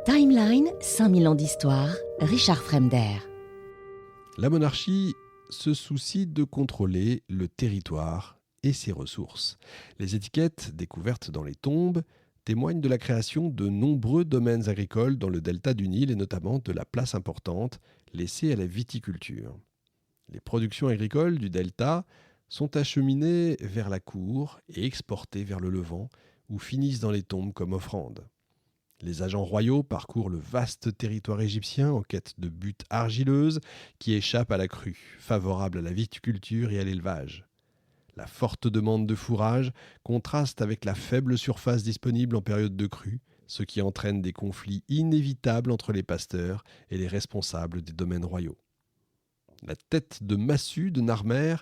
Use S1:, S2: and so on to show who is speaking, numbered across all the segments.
S1: Timeline, 5000 ans d'histoire, Richard Fremder.
S2: La monarchie se soucie de contrôler le territoire et ses ressources. Les étiquettes découvertes dans les tombes témoignent de la création de nombreux domaines agricoles dans le delta du Nil et notamment de la place importante laissée à la viticulture. Les productions agricoles du delta sont acheminées vers la cour et exportées vers le Levant où finissent dans les tombes comme offrandes. Les agents royaux parcourent le vaste territoire égyptien en quête de buttes argileuses qui échappent à la crue, favorable à la viticulture et à l'élevage. La forte demande de fourrage contraste avec la faible surface disponible en période de crue, ce qui entraîne des conflits inévitables entre les pasteurs et les responsables des domaines royaux. La tête de massue de Narmer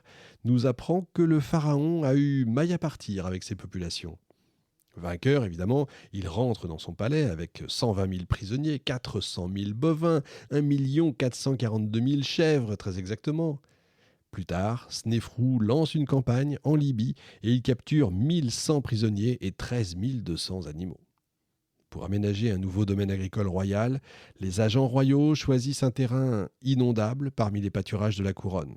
S2: nous apprend que le pharaon a eu maille à partir avec ses populations. Vainqueur, évidemment, il rentre dans son palais avec 120 000 prisonniers, 400 000 bovins, 1 442 000 chèvres, très exactement. Plus tard, Snéfrou lance une campagne en Libye et il capture 1100 prisonniers et 13 200 animaux. Pour aménager un nouveau domaine agricole royal, les agents royaux choisissent un terrain inondable parmi les pâturages de la couronne.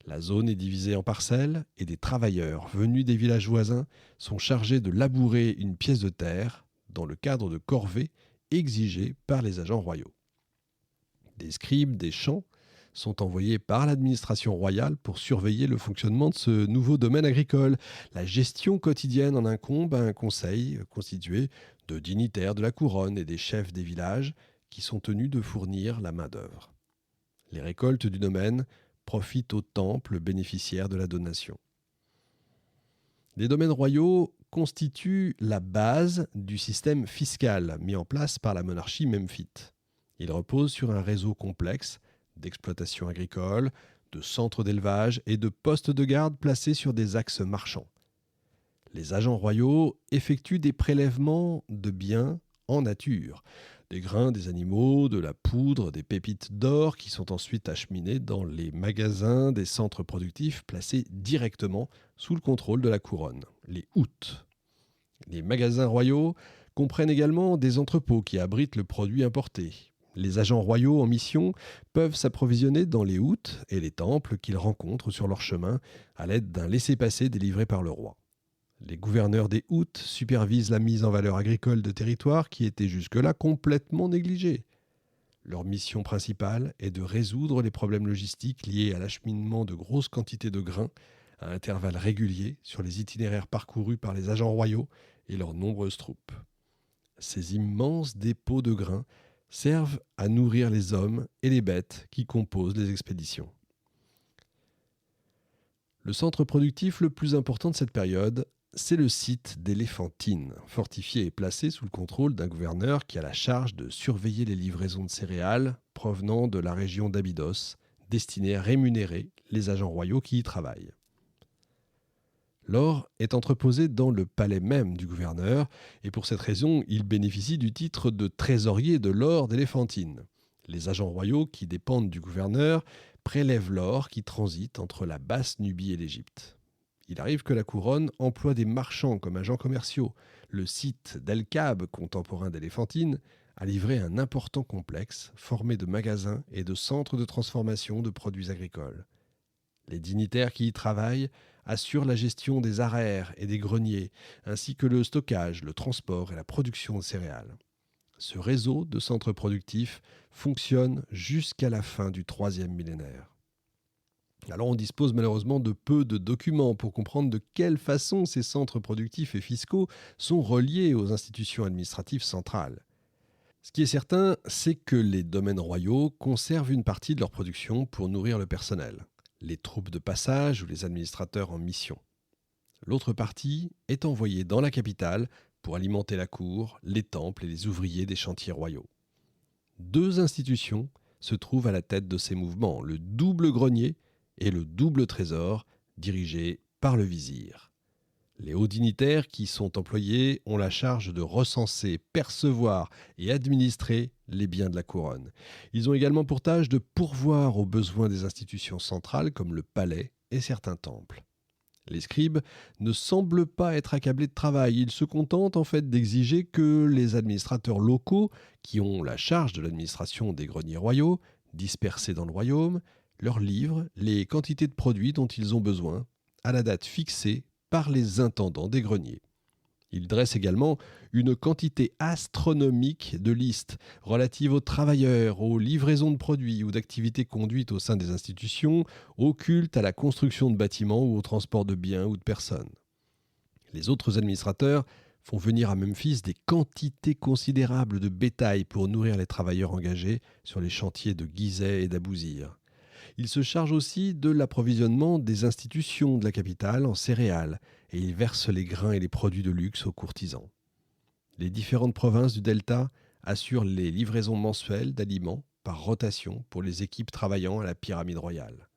S2: La zone est divisée en parcelles et des travailleurs venus des villages voisins sont chargés de labourer une pièce de terre dans le cadre de corvées exigées par les agents royaux. Des scribes des champs sont envoyés par l'administration royale pour surveiller le fonctionnement de ce nouveau domaine agricole. La gestion quotidienne en incombe à un conseil constitué de dignitaires de la couronne et des chefs des villages qui sont tenus de fournir la main-d'œuvre. Les récoltes du domaine profitent aux temples bénéficiaires de la donation. Les domaines royaux constituent la base du système fiscal mis en place par la monarchie memphite. Il repose sur un réseau complexe d'exploitation agricole, de centres d'élevage et de postes de garde placés sur des axes marchands. Les agents royaux effectuent des prélèvements de biens en nature, des grains, des animaux, de la poudre, des pépites d'or qui sont ensuite acheminées dans les magasins des centres productifs placés directement sous le contrôle de la couronne, les houths. Les magasins royaux comprennent également des entrepôts qui abritent le produit importé. Les agents royaux en mission peuvent s'approvisionner dans les houths et les temples qu'ils rencontrent sur leur chemin à l'aide d'un laissez-passer délivré par le roi. Les gouverneurs des houths supervisent la mise en valeur agricole de territoires qui étaient jusque-là complètement négligés. Leur mission principale est de résoudre les problèmes logistiques liés à l'acheminement de grosses quantités de grains à intervalles réguliers sur les itinéraires parcourus par les agents royaux et leurs nombreuses troupes. Ces immenses dépôts de grains servent à nourrir les hommes et les bêtes qui composent les expéditions. Le centre productif le plus important de cette période, c'est le site d'Éléphantine, fortifié et placé sous le contrôle d'un gouverneur qui a la charge de surveiller les livraisons de céréales provenant de la région d'Abydos, destinées à rémunérer les agents royaux qui y travaillent. L'or est entreposé dans le palais même du gouverneur et pour cette raison, il bénéficie du titre de trésorier de l'or d'Éléphantine. Les agents royaux qui dépendent du gouverneur prélèvent l'or qui transite entre la basse Nubie et l'Égypte. Il arrive que la couronne emploie des marchands comme agents commerciaux. Le site d'El-Kab, contemporain d'Éléphantine, a livré un important complexe formé de magasins et de centres de transformation de produits agricoles. Les dignitaires qui y travaillent assurent la gestion des araires et des greniers, ainsi que le stockage, le transport et la production de céréales. Ce réseau de centres productifs fonctionne jusqu'à la fin du IIIe millénaire. Alors on dispose malheureusement de peu de documents pour comprendre de quelle façon ces centres productifs et fiscaux sont reliés aux institutions administratives centrales. Ce qui est certain, c'est que les domaines royaux conservent une partie de leur production pour nourrir le personnel, les troupes de passage ou les administrateurs en mission. L'autre partie est envoyée dans la capitale pour alimenter la cour, les temples et les ouvriers des chantiers royaux. Deux institutions se trouvent à la tête de ces mouvements, le double grenier et le double trésor dirigé par le vizir. Les hauts dignitaires qui sont employés ont la charge de recenser, percevoir et administrer les biens de la couronne. Ils ont également pour tâche de pourvoir aux besoins des institutions centrales comme le palais et certains temples. Les scribes ne semblent pas être accablés de travail. Ils se contentent en fait d'exiger que les administrateurs locaux, qui ont la charge de l'administration des greniers royaux, dispersés dans le royaume, leur livrent les quantités de produits dont ils ont besoin, à la date fixée par les intendants des greniers. Il dresse également une quantité astronomique de listes relatives aux travailleurs, aux livraisons de produits ou d'activités conduites au sein des institutions, au culte, à la construction de bâtiments ou au transport de biens ou de personnes. Les autres administrateurs font venir à Memphis des quantités considérables de bétail pour nourrir les travailleurs engagés sur les chantiers de Gizeh et d'Abousir. Ils se chargent aussi de l'approvisionnement des institutions de la capitale en céréales et ils versent les grains et les produits de luxe aux courtisans. Les différentes provinces du Delta assurent les livraisons mensuelles d'aliments par rotation pour les équipes travaillant à la pyramide royale.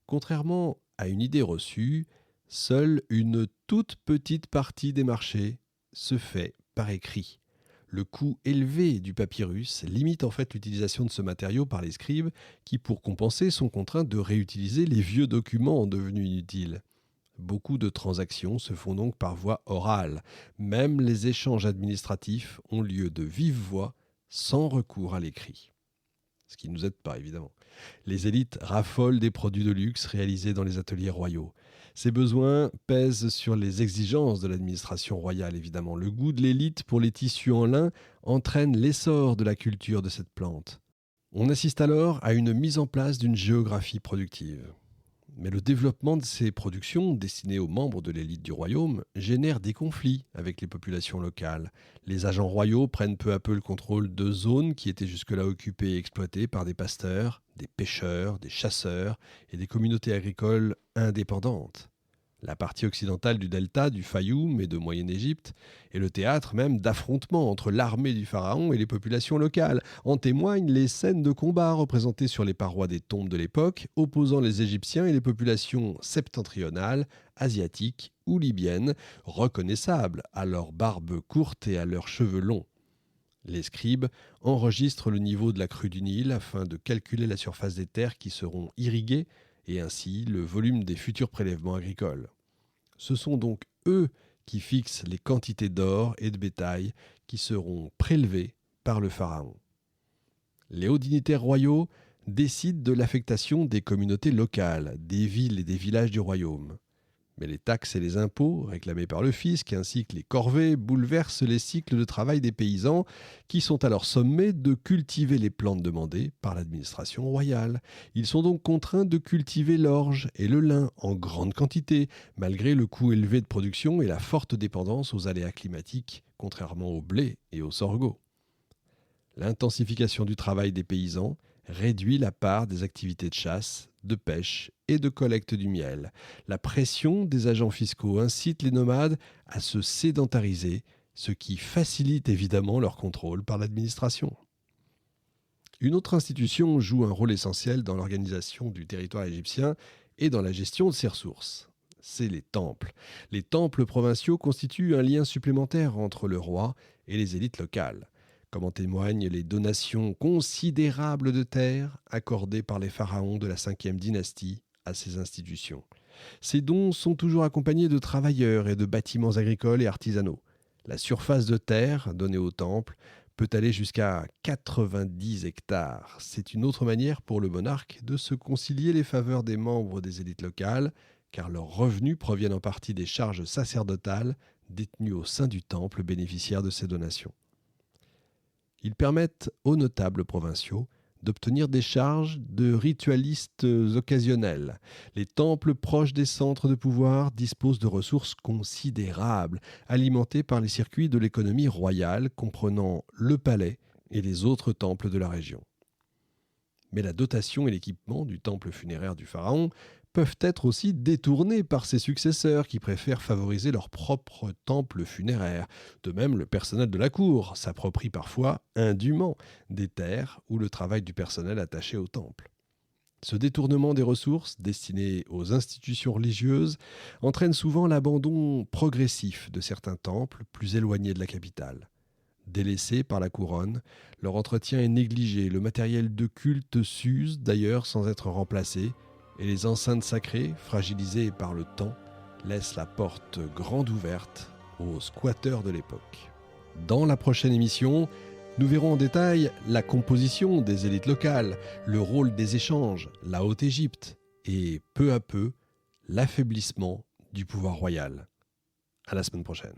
S2: Contrairement à une idée reçue, seule une toute petite partie des marchés se fait par écrit. Le coût élevé du papyrus limite en fait l'utilisation de ce matériau par les scribes qui, pour compenser, sont contraints de réutiliser les vieux documents devenus inutiles. Beaucoup de transactions se font donc par voie orale. Même les échanges administratifs ont lieu de vive voix, sans recours à l'écrit. Ce qui ne nous aide pas, évidemment. Les élites raffolent des produits de luxe réalisés dans les ateliers royaux. Ces besoins pèsent sur les exigences de l'administration royale, évidemment. Le goût de l'élite pour les tissus en lin entraîne l'essor de la culture de cette plante. On assiste alors à une mise en place d'une géographie productive. Mais le développement de ces productions, destinées aux membres de l'élite du royaume, génère des conflits avec les populations locales. Les agents royaux prennent peu à peu le contrôle de zones qui étaient jusque-là occupées et exploitées par des pasteurs, des pêcheurs, des chasseurs et des communautés agricoles indépendantes. La partie occidentale du delta, du Fayoum et de Moyenne-Égypte est le théâtre même d'affrontements entre l'armée du pharaon et les populations locales. En témoignent les scènes de combat représentées sur les parois des tombes de l'époque, opposant les Égyptiens et les populations septentrionales, asiatiques ou libyennes, reconnaissables à leur barbe courte et à leurs cheveux longs. Les scribes enregistrent le niveau de la crue du Nil afin de calculer la surface des terres qui seront irriguées et ainsi le volume des futurs prélèvements agricoles. Ce sont donc eux qui fixent les quantités d'or et de bétail qui seront prélevées par le pharaon. Les hauts dignitaires royaux décident de l'affectation des communautés locales, des villes et des villages du royaume. Mais les taxes et les impôts, réclamés par le fisc, ainsi que les corvées, bouleversent les cycles de travail des paysans qui sont alors sommés de cultiver les plantes demandées par l'administration royale. Ils sont donc contraints de cultiver l'orge et le lin en grande quantité, malgré le coût élevé de production et la forte dépendance aux aléas climatiques, contrairement au blé et au sorgho. L'intensification du travail des paysans réduit la part des activités de chasse, de pêche et de collecte du miel. La pression des agents fiscaux incite les nomades à se sédentariser, ce qui facilite évidemment leur contrôle par l'administration. Une autre institution joue un rôle essentiel dans l'organisation du territoire égyptien et dans la gestion de ses ressources. C'est les temples. Les temples provinciaux constituent un lien supplémentaire entre le roi et les élites locales, comme en témoignent les donations considérables de terres accordées par les pharaons de la 5e dynastie à ces institutions. Ces dons sont toujours accompagnés de travailleurs et de bâtiments agricoles et artisanaux. La surface de terre donnée au temple peut aller jusqu'à 90 hectares. C'est une autre manière pour le monarque de se concilier les faveurs des membres des élites locales, car leurs revenus proviennent en partie des charges sacerdotales détenues au sein du temple bénéficiaire de ces donations. Ils permettent aux notables provinciaux d'obtenir des charges de ritualistes occasionnels. Les temples proches des centres de pouvoir disposent de ressources considérables, alimentées par les circuits de l'économie royale, comprenant le palais et les autres temples de la région. Mais la dotation et l'équipement du temple funéraire du pharaon peuvent être aussi détournés par ses successeurs qui préfèrent favoriser leur propre temple funéraire. De même, le personnel de la cour s'approprie parfois indûment des terres ou le travail du personnel attaché au temple. Ce détournement des ressources destinées aux institutions religieuses entraîne souvent l'abandon progressif de certains temples plus éloignés de la capitale. Délaissés par la couronne, leur entretien est négligé, le matériel de culte s'use d'ailleurs sans être remplacé, et les enceintes sacrées, fragilisées par le temps, laissent la porte grande ouverte aux squatteurs de l'époque. Dans la prochaine émission, nous verrons en détail la composition des élites locales, le rôle des échanges, la Haute-Égypte et, peu à peu, l'affaiblissement du pouvoir royal. À la semaine prochaine.